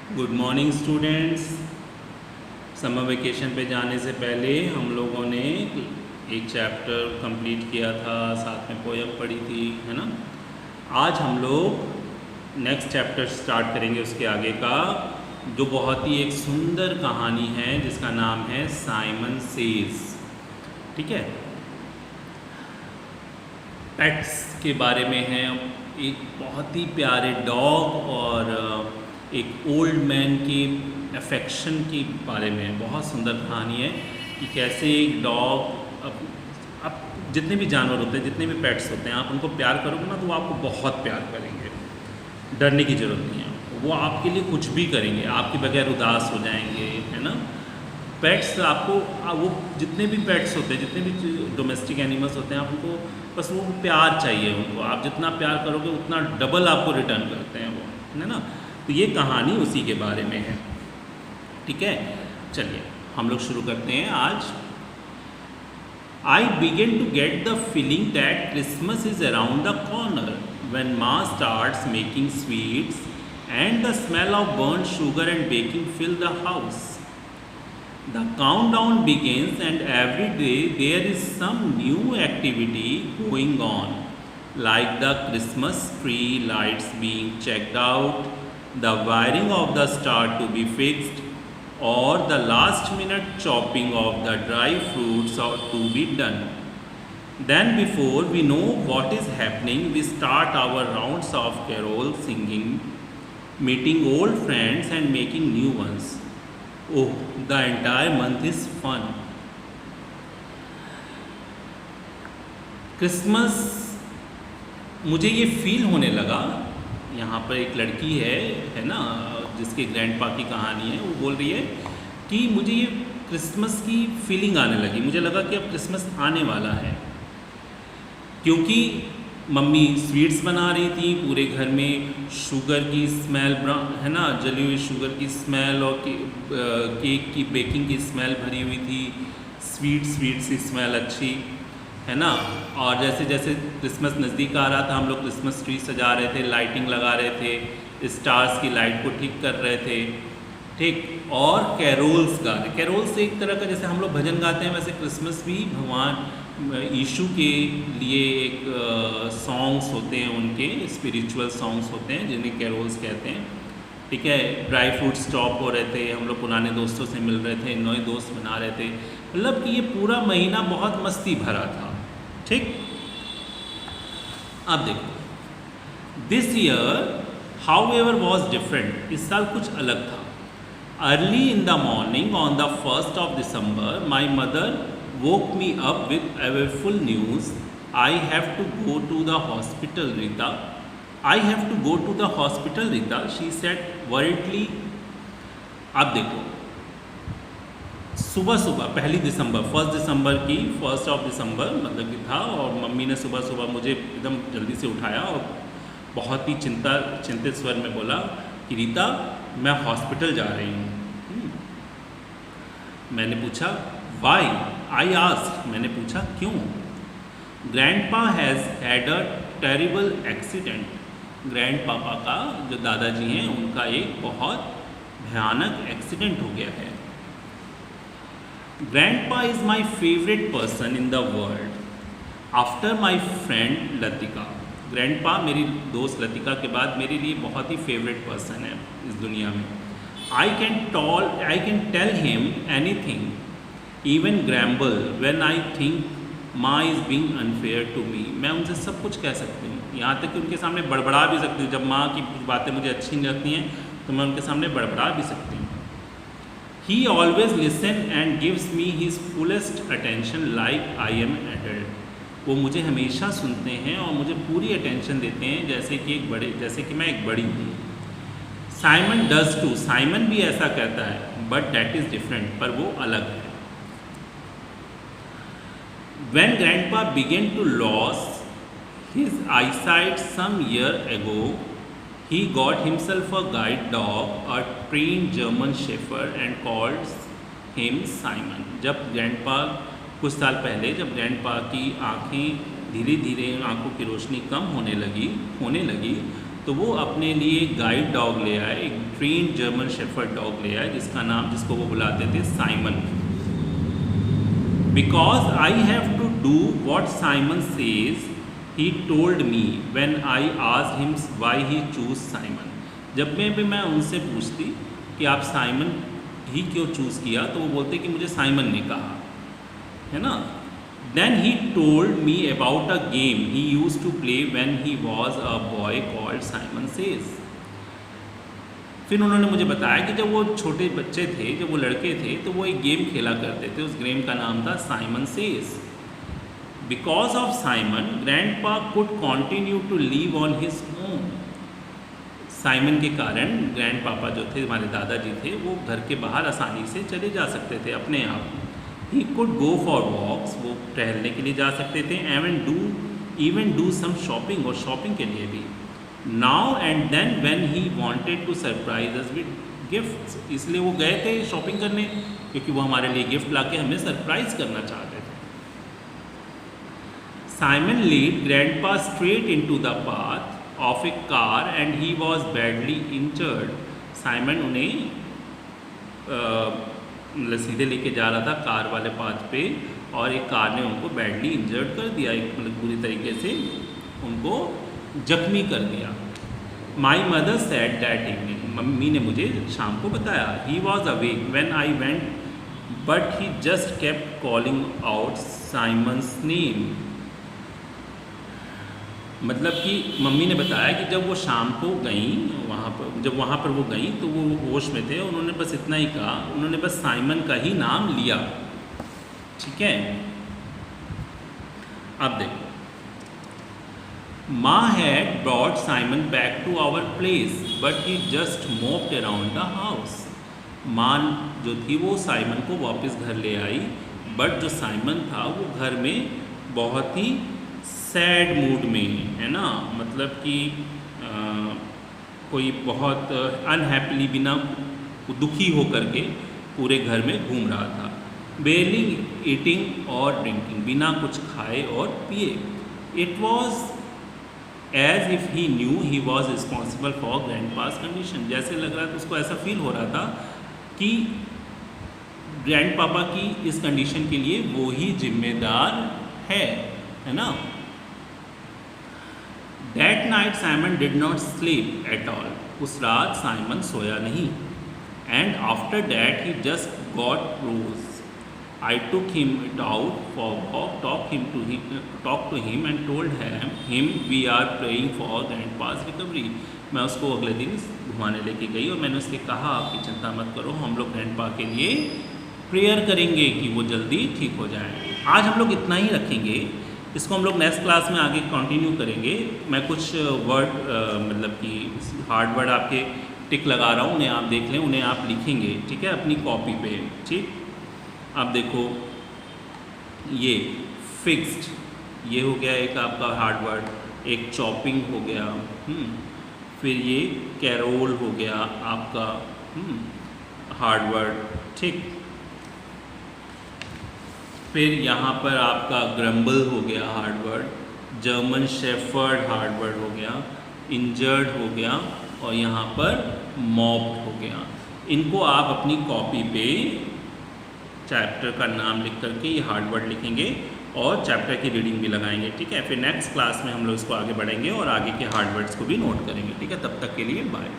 Good morning students. Summer vacation पे जाने से पहले हम लोगों ने एक चैप्टर कंप्लीट किया था, साथ में पोयम पढ़ी थी, है ना। आज हम लोग नेक्स्ट चैप्टर स्टार्ट करेंगे उसके आगे का, जो बहुत ही एक सुंदर कहानी है जिसका नाम है साइमन सेज। ठीक है, पेट्स के बारे में है। एक बहुत ही प्यारे डॉग और एक ओल्ड मैन के अफेक्शन के बारे में बहुत सुंदर कहानी है कि कैसे एक डॉग अब जितने भी जानवर होते हैं, जितने भी पेट्स होते हैं, आप उनको प्यार करोगे ना तो वो आपको बहुत प्यार करेंगे। डरने की ज़रूरत नहीं है, वो आपके लिए कुछ भी करेंगे, आपके बगैर उदास हो जाएंगे, है ना। पेट्स आपको वो जितने भी पेट्स होते हैं, जितने भी डोमेस्टिक एनिमल्स होते हैं, आप उनको बस वो प्यार चाहिए उनको। आप जितना प्यार करोगे उतना डबल आपको रिटर्न करते हैं वो, है ना। तो ये कहानी उसी के बारे में है। ठीक है, चलिए हम लोग शुरू करते हैं आज। I begin to get the feeling that Christmas is around the corner when maa starts making sweets and the smell of burn sugar and baking fill the house. The countdown begins and every day there is some new activity going on, like the Christmas tree lights being checked out, the wiring of the star to be fixed, or the last minute chopping of the dry fruits to be done. Then before we know what is happening, we start our rounds of carol singing, meeting old friends and making new ones. Oh, the entire month is fun. Christmas मुझे ये feel होने लगा। यहाँ पर एक लड़की है ना, जिसके ग्रैंडपा की कहानी है। वो बोल रही है कि मुझे ये क्रिसमस की फीलिंग आने लगी। मुझे लगा कि अब क्रिसमस आने वाला है, क्योंकि मम्मी स्वीट्स बना रही थी, पूरे घर में शुगर की स्मेल, है ना, जली हुई शुगर की स्मेल और केक की बेकिंग की स्मेल भरी हुई थी। स्वीट सी स्मेल अच्छी, है ना। और जैसे जैसे क्रिसमस नज़दीक आ रहा था, हम लोग क्रिसमस ट्री सजा रहे थे, लाइटिंग लगा रहे थे, स्टार्स की लाइट को ठीक कर रहे थे, ठीक। और कैरोल्स गा रहे। कैरोल्स एक तरह का, जैसे हम लोग भजन गाते हैं, वैसे क्रिसमस भी भगवान यीशु के लिए एक सॉन्ग्स होते हैं, उनके स्पिरिचुअल सॉन्ग्स होते हैं जिन्हें कैरोल्स कहते हैं। ठीक है, ड्राई फ्रूट स्टॉप हो रहे थे, हम लोग पुराने दोस्तों से मिल रहे थे, नए दोस्त बना रहे थे। मतलब कि ये पूरा महीना बहुत मस्ती भरा था। ठीक, अब देखो, this year how ever was different. इस साल कुछ अलग था। Early in the morning on the 1st of December, my mother woke me up with awful news. I have to go to the hospital, Rita. I have to go to the hospital, Rita, she said worriedly. अब देखो, सुबह सुबह 1 दिसंबर, 1 दिसंबर की 1st of December मतलब कि था, और mummy ने सुबह सुबह मुझे एकदम जल्दी से उठाया और बहुत ही चिंतित स्वर में बोला कि रीता, मैं हॉस्पिटल जा रही हूँ। मैंने पूछा वाई, आई आस्क्ड, मैंने पूछा क्यों। Grandpa has had a terrible accident. Grand पापा का, जो दादाजी हैं, उनका एक बहुत भयानक एक्सीडेंट हो गया है। Grandpa is my favourite person in the world after my friend Latika. Grandpa मेरी दोस्त लतिका के बाद मेरे लिए बहुत ही फेवरेट पर्सन है इस दुनिया में। I can tell him anything, even grumble when I think माँ is being unfair to me। मैं उनसे सब कुछ कह सकती हूँ, यहाँ तक कि उनके सामने बड़बड़ा भी सकती हूँ। जब माँ की कुछ बातें मुझे अच्छी नहीं लगती हैं तो मैं उनके सामने बड़बड़ा भी सकती हूँ। He always listen and gives me his fullest attention like I am adult। वो मुझे हमेशा सुनते हैं और मुझे पूरी अटेंशन देते हैं जैसे कि मैं एक बड़ी हूँ। साइमन डज टू, साइमन भी ऐसा कहता है, बट डैट इज़ डिफरेंट, पर वो अलग है। When Grandpa began to lose his eyesight some year ago, he got himself a guide dog, a trained German Shepherd, and called him Simon। जब grandpa कुछ साल पहले, जब ग्रैंडपा की आँखें धीरे धीरे, आँखों की रोशनी कम होने लगी, तो वो अपने लिए गाइड डॉग ले आए, एक ट्रेन्ड जर्मन शेफर्ड डॉग ले आए जिसको वो बुलाते थे Simon. Because I have to do what Simon says he told me when I asked him why he choose Simon. जब मैं उनसे पूछती कि आप साइमन ही क्यों चूज़ किया, तो वो बोलते कि मुझे साइमन ने कहा, है ना। Then he told me about a game he use to play when he was a boy called Simon says. फिर उन्होंने मुझे बताया कि जब वो छोटे बच्चे थे, जब वो लड़के थे, तो वो एक गेम खेला करते थे, उस गेम का नाम था Simon says. Because of Simon grandpa could continue to live on his own. Simon के कारण ग्रैंड पापा जो थे, हमारे दादाजी थे, वो घर के बाहर आसानी से चले जा सकते थे अपने आप। ही कुड गो फॉर वॉक्स, वो टहलने के लिए जा सकते थे, इवन डू सम शॉपिंग, और शॉपिंग के लिए भी। Now and then when he wanted to surprise us with gifts, इसलिए वो गए थे शॉपिंग करने क्योंकि वो हमारे लिए गिफ्ट लाके हमें सरप्राइज करना चाहते थे। Simon lead grandpa straight into the path of A car and he was badly injured. Simon उन्हें मतलब सीधे लेके जा रहा था कार वाले पाथ पे, और एक कार ने उनको बैडली इंजर्ड कर दिया, एक मतलब बुरी तरीके से उनको जख्मी कर दिया। My mother said that evening, mummy ने मुझे शाम को बताया। He was awake when I went but he just kept calling out Simons name. मतलब कि मम्मी ने बताया कि जब वो शाम को गई जब वहाँ पर वो गई तो वो होश में थे, उन्होंने बस इतना ही कहा, उन्होंने बस साइमन का ही नाम लिया। ठीक है, अब देखो, maa had brought Simon back to our place but he just moped around the house. माँ जो थी वो साइमन को वापस घर ले आई, बट जो साइमन था वो घर में बहुत ही सैड मूड में, है ना, मतलब कि कोई बहुत अनहैप्पीली, बिना दुखी होकर के पूरे घर में घूम रहा था। बेयरली ईटिंग और ड्रिंकिंग, बिना कुछ खाए और पिए। It was as if he knew he was responsible for grandpa's condition. जैसे लग रहा था, उसको ऐसा फील हो रहा था कि ग्रैंड पापा की इस कंडीशन के लिए वो ही जिम्मेदार है ना। That night Simon did not sleep at all. उस रात साइमन सोया नहीं। And after that he just got rose. I took him out for walk, talked to him and told him we are praying for grandpa's recovery. मैं उसको अगले दिन घुमाने लेके गई और मैंने उससे कहा आपकी चिंता मत करो, हम लोग ग्रैंडपा के लिए प्रेयर करेंगे कि वो जल्दी ठीक हो जाए। आज हम लोग इतना ही रखेंगे, इसको हम लोग नेक्स्ट क्लास में आगे कंटिन्यू करेंगे। मैं कुछ वर्ड मतलब कि हार्ड वर्ड आपके टिक लगा रहा हूँ, उन्हें आप देख लें, उन्हें आप लिखेंगे, ठीक है, अपनी कॉपी पे। ठीक, अब देखो, ये फिक्स्ड, ये हो गया एक आपका हार्ड वर्ड, एक चॉपिंग हो गया, फिर ये कैरोल हो गया आपका हार्ड वर्ड। ठीक, फिर यहाँ पर आपका ग्रम्बल हो गया hard word, German shepherd hard word हो गया, इंजर्ड हो गया, और यहाँ पर मॉब्ड हो गया। इनको आप अपनी कॉपी पे चैप्टर का नाम लिख करके ये हार्ड वर्ड लिखेंगे और चैप्टर की रीडिंग भी लगाएंगे। ठीक है, फिर नेक्स्ट क्लास में हम लोग इसको आगे बढ़ेंगे और आगे के हार्ड वर्ड्स को भी नोट करेंगे। ठीक है, तब तक के लिए बाय।